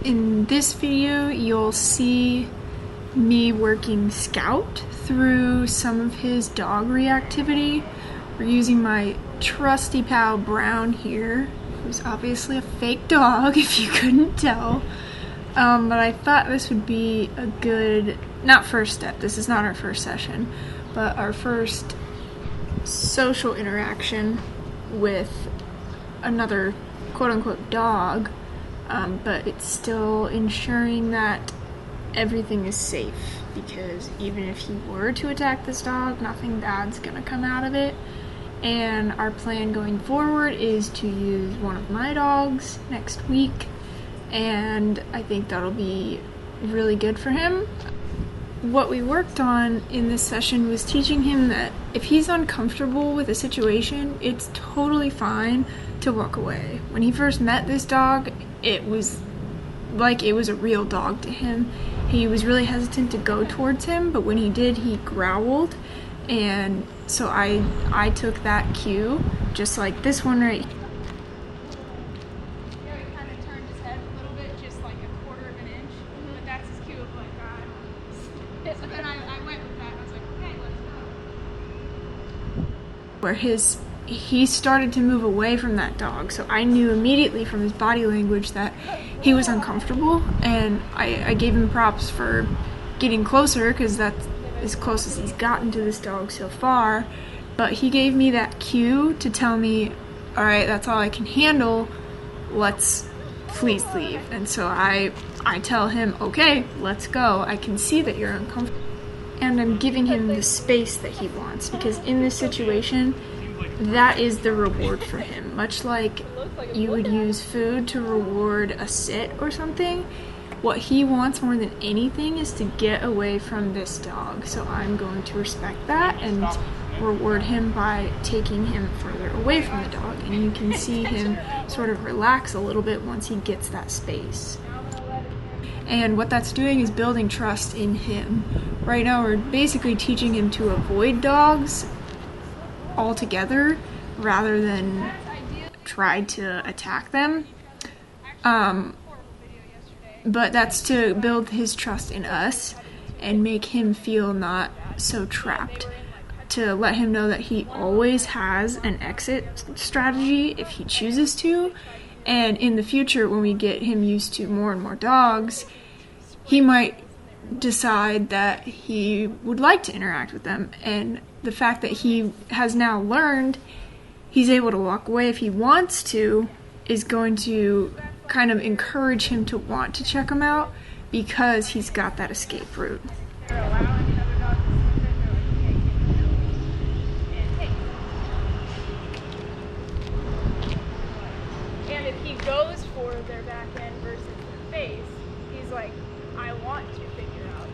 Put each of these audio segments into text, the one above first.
In this video, you'll see me working Scout through some of his dog reactivity. We're using my trusty pal Brown here, who's obviously a fake dog if you couldn't tell. But I thought this would be a good, not first step, this is not our first session, but our first social interaction with another quote-unquote dog, but it's still ensuring that everything is safe, because even if he were to attack this dog, nothing bad's gonna come out of it. And our plan going forward is to use one of my dogs next week, and I think that'll be really good for him. What we worked on in this session was teaching him that if he's uncomfortable with a situation, it's totally fine to walk away. When he first met this dog, it was like it was a real dog to him. He was really hesitant to go towards him, but when he did, he growled. And so I took that cue, just like this one right here. He kind of turned his head a little bit, just like a quarter of an inch, but that's his cue of like, so then I went with that, and I was like, okay, let's go. Where he started to move away from that dog, so I knew immediately from his body language that he was uncomfortable, and I gave him props for getting closer, because that's as close as he's gotten to this dog so far. But he gave me that cue to tell me, all right, that's all I can handle, let's please leave. And so I tell him, okay, let's go, I can see that you're uncomfortable. And I'm giving him the space that he wants, because in this situation, that is the reward for him. Much like you would use food to reward a sit or something, what he wants more than anything is to get away from this dog. So I'm going to respect that and reward him by taking him further away from the dog. And you can see him sort of relax a little bit once he gets that space. And what that's doing is building trust in him. Right now we're basically teaching him to avoid dogs altogether rather than try to attack them. But that's to build his trust in us and make him feel not so trapped. To let him know that he always has an exit strategy if he chooses to. And in the future, when we get him used to more and more dogs, he might decide that he would like to interact with them. And the fact that he has now learned he's able to walk away if he wants to is going to kind of encourage him to want to check him out, because he's got that escape route. And if he goes for their back end versus their face, he's like, I want to figure out.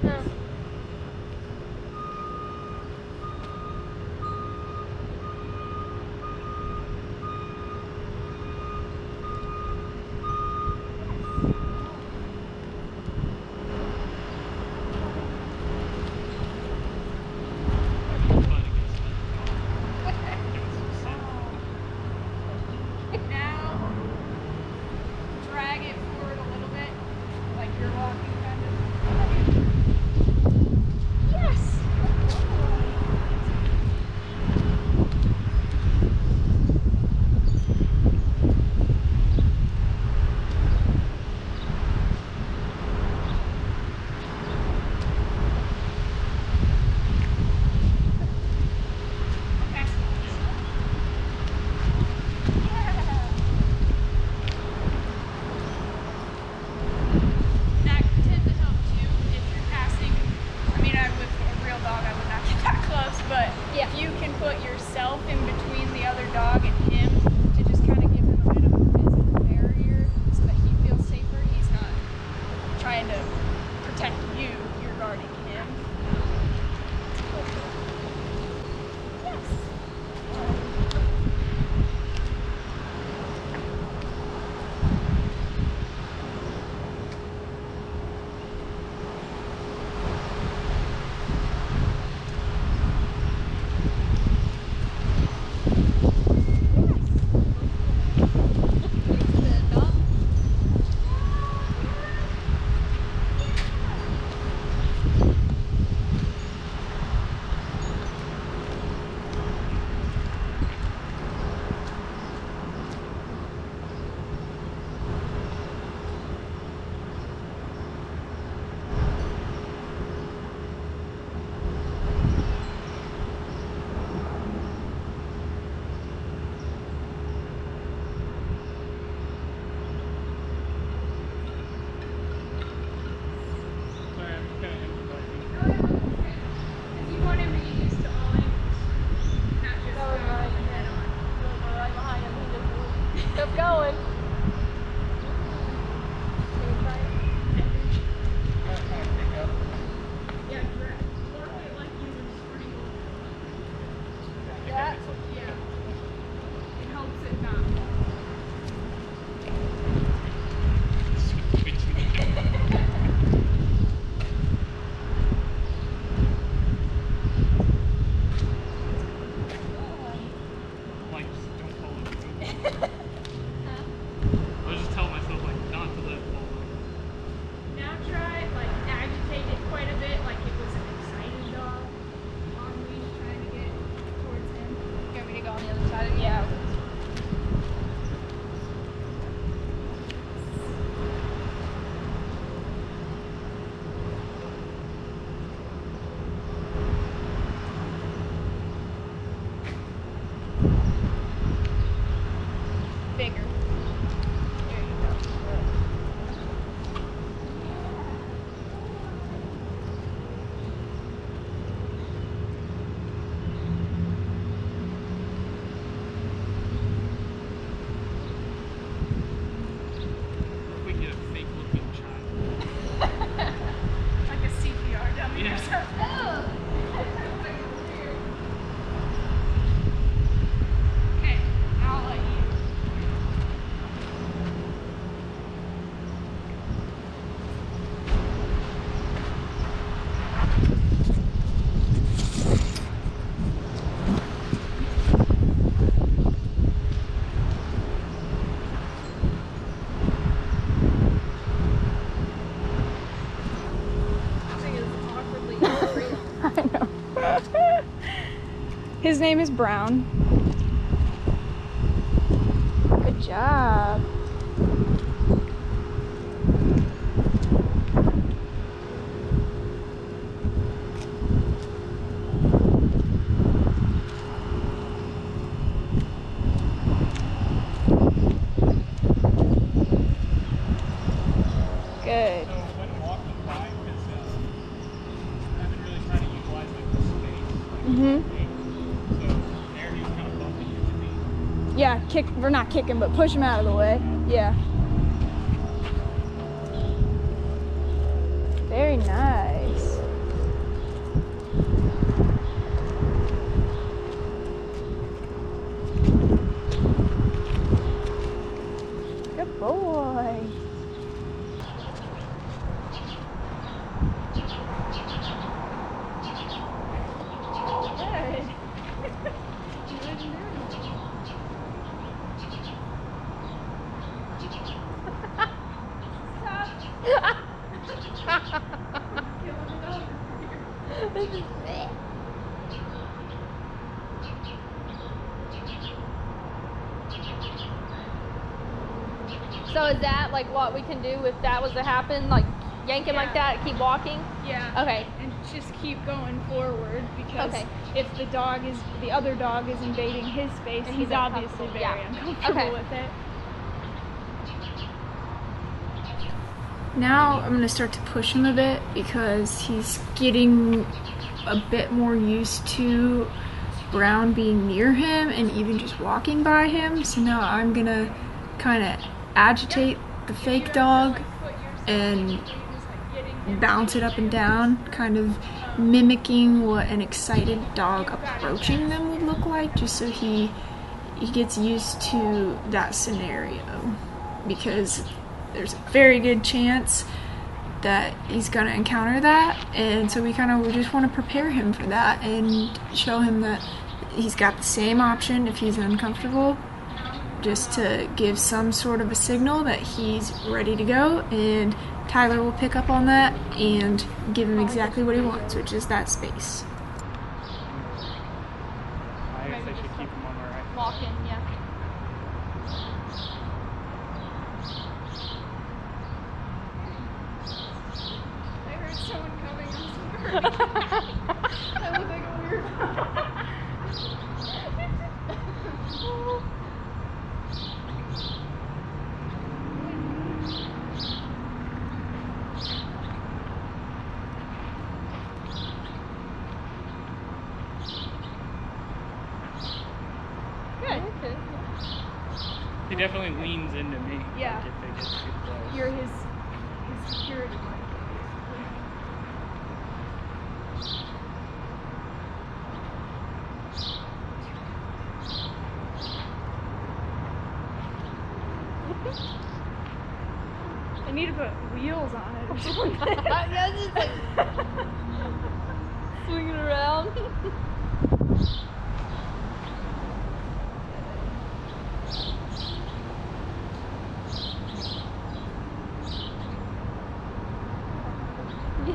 No. Now, drag it forward a little bit, like you're walking kind of. Yes! That His name is Brown. Good job. Good. So when walking by, because I've been really trying to utilize like the space. Mhm. So there he was kind of bumping into me. Yeah, we're not kicking, but push him out of the way. Yeah. Very nice. Good boy. Good. So is that like what we can do if that was to happen? Like yank him like that, keep walking? Yeah. Okay. And just keep going forward because Okay. if the other dog is invading his space, And he's he's obviously uncomfortable. very Yeah. uncomfortable Okay. with it. Now I'm gonna start to push him a bit because he's getting a bit more used to Brown being near him and even just walking by him. So now I'm gonna kind of agitate the fake dog and bounce it up and down, kind of mimicking what an excited dog approaching them would look like, just so he gets used to that scenario, because there's a very good chance that he's gonna encounter that, and so we just want to prepare him for that and show him that he's got the same option if he's uncomfortable, just to give some sort of a signal that he's ready to go, and Tyler will pick up on that and give him exactly what he wants, which is that space. I guess I should keep him on my right. Walking, yeah. I heard someone coming. I'm sorry. That looked like a weird. Good. Okay. He definitely leans into me. Yeah. Like if they get too close. You're his security blanket. I need to put wheels on it or something. Yeah, it's just like swinging around.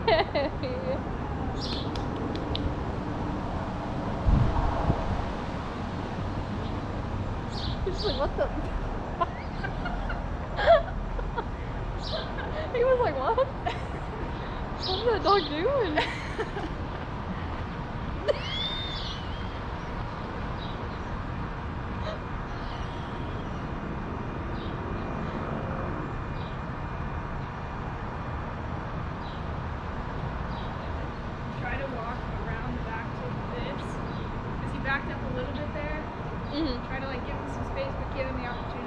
Yeah. He's like, what the? He was like, what? What's that dog doing? Try to walk around back to this. Because he backed up a little bit there. Mm-hmm. Try to like give him some space, but give him the opportunity.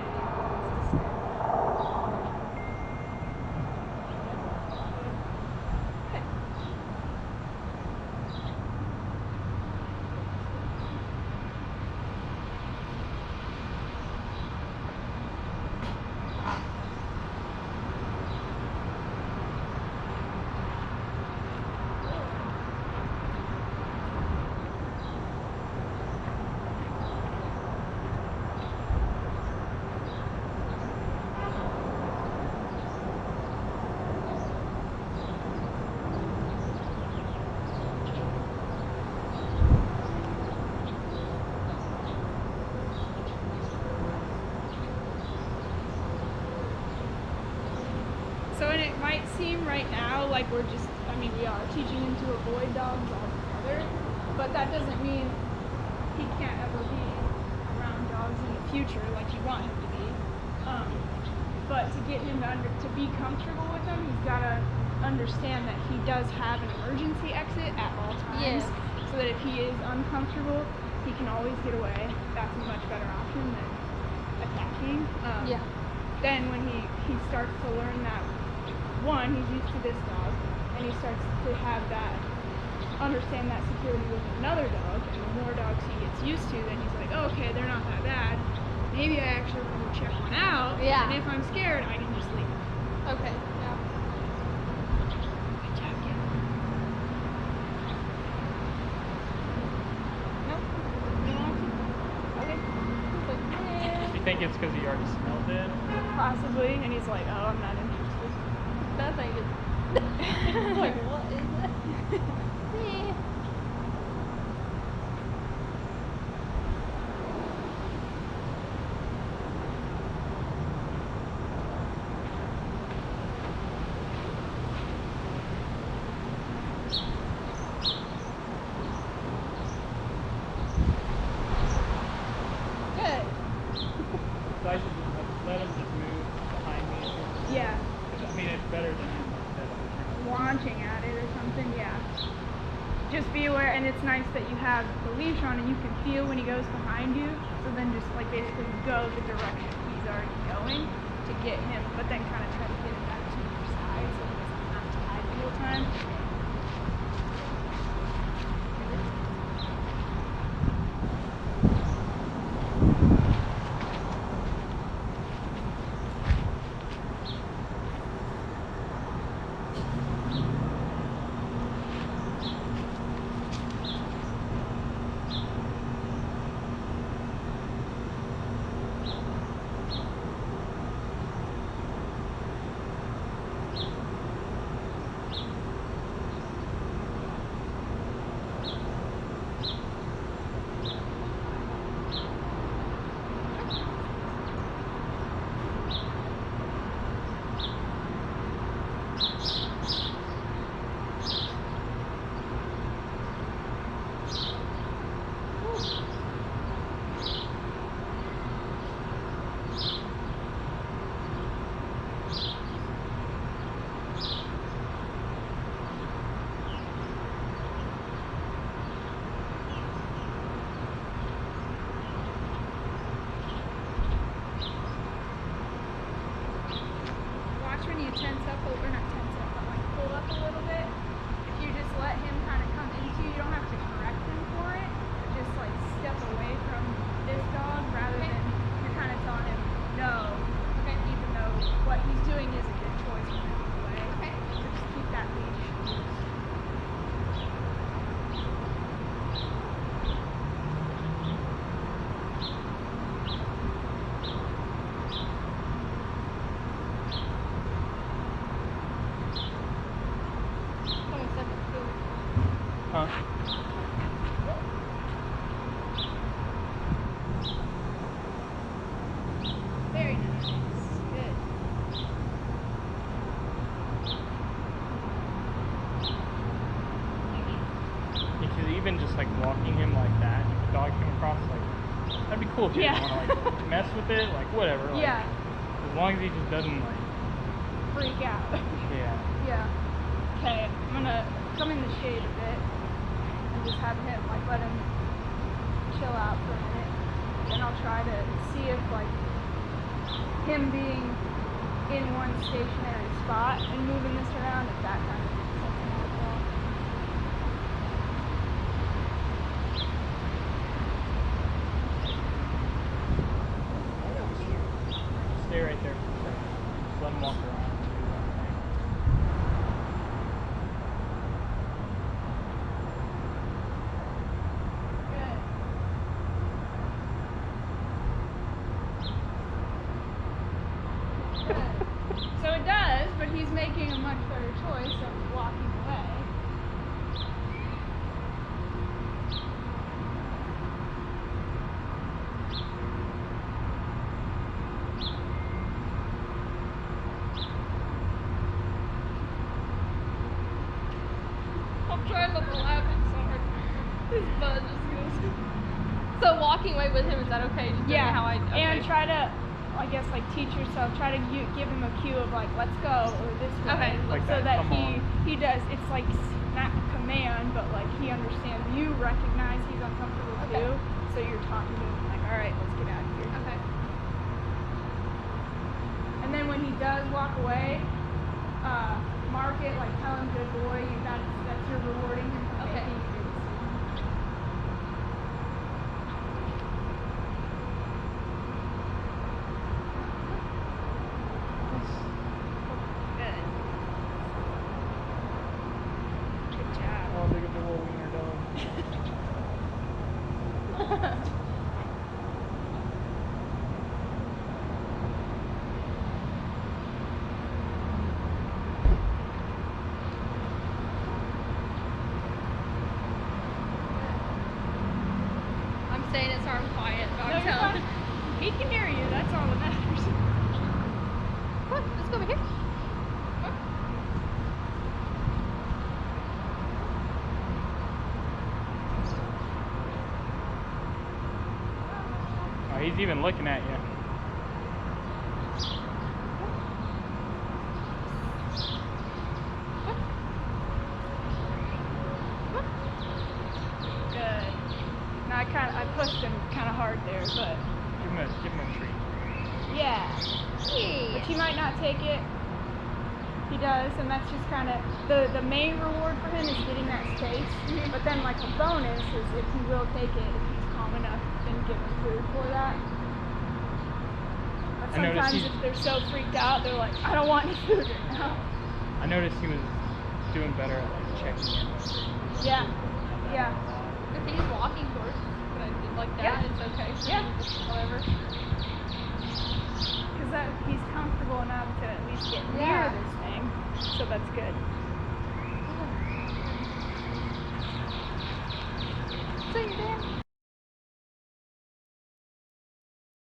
So and it might seem right now like we are teaching him to avoid dogs altogether, but that doesn't mean he can't ever be around dogs in the future like you want him to be. But to get him to be comfortable with them, he's got to understand that he does have an emergency exit at all times. Yeah. So that if he is uncomfortable, he can always get away. That's a much better option than attacking. Yeah. Then when he starts to learn that, one, he's used to this dog, and he starts to have that, understand that security with another dog, and the more dogs he gets used to, then he's like, oh, okay, they're not that bad. Maybe I actually want to go check one out, Yeah. and if I'm scared, I can just leave. Okay. Yeah. Good job, kid. Nope. You want to? Okay. He's like, Do you think it's because he already smelled it? Possibly, and he's like, oh, I'm not interested. that thing is. like, what is that? Eh. Good. So I should just let him just move behind me. Yeah. I mean, it's better than instead of Launching at it or something, yeah. Just be aware, and it's nice that you have the leash on and you can feel when he goes behind you, so then just like basically go the direction he's already going to get him, but then kind of try to get him back to your side so he doesn't have to hide the whole time. Watch when you tense up, or not tense up, but like pull up a little bit. If you just let him kind of come into you, you don't have to correct him for it. Just like step away from this dog rather than you're kind of telling him no. Okay. Even though what he's doing is a good choice for him away. Okay. So just keep that leash loose. Huh? Very nice. Good. Because even just like walking him like that, if the dog came across, like, that'd be cool if you Yeah. didn't want to like mess with it, like whatever. Like, Yeah. As long as he just doesn't like, Freak out. yeah. Yeah. Okay, I'm gonna come in the shade a bit and just have him, like, let him chill out for a minute. Then I'll try to see if, like, him being in one stationary spot and moving this around, if that kind of sets him off at all. Stay right there for a second. Just let him walk around. Good. Good. So it does, but he's making a much better choice of walking away. drive up the lap, it's so hard. His butt just goes. So walking away with him, is that okay? Just doing Yeah, how I okay. and try to, I guess, like teach yourself. Try to give him a cue of like, let's go or this way. Okay. Like so that, that come he does. It's like not a command, but like he understands. You recognize he's uncomfortable Okay. too. So you're talking to him like, all right, let's get out of here. Okay. And then when he does walk away, mark it, like tell him good boy. That's your rewarding him for Okay. making it. Good. Good job. Oh, look at the little wiener dog. I'm saying it so I'm quiet, but No, I'm you're telling. fine. He can hear you. That's all that matters. Come on, let's go over here. Come on. Oh, he's even looking at you. Good. Now I pushed him kind of hard there, but Give him a treat. yeah. But he might not take it. He does, and that's just kind of the main reward for him is getting that space. But then like a bonus is if he will take it, if he's calm enough, then give him food for that. But I noticed sometimes if they're so freaked out, they're like, I don't want any food right now. I noticed he was doing better at like checking in. Yeah. Yeah. If he's walking towards, but I did like that, Yeah. it's okay. Yeah. Whatever. Because he's comfortable enough to at least get near Yeah. this thing, so that's good.